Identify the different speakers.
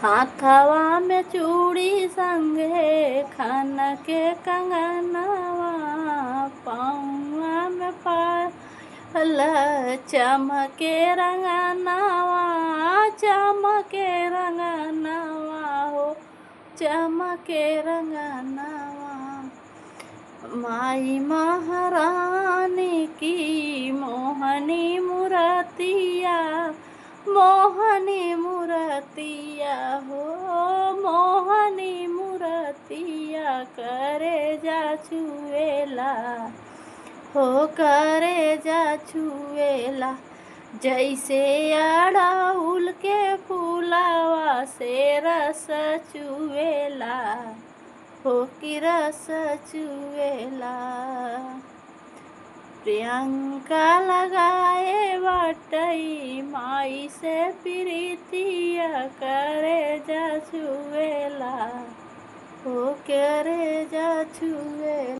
Speaker 1: हाथवा में चूड़ी संगे खन के कंगनवा, पाँवा में पायल चमके रंगनवा, चमके रंगनवा हो, चमके रंगनवा। माई महारानी की मोहनी मूर्तिया, मोहनी मूर्तिया हो, मोहनी मूर्तिया करे जा छुएला हो, करे जा छुएला। जैसे अड़हुल के फूलवा से रस चुएला हो, कि रस चुएला। प्रियंका लगाए बाटई माई से प्रीतिया, करे जा छुएला हो, करे जा छुएला।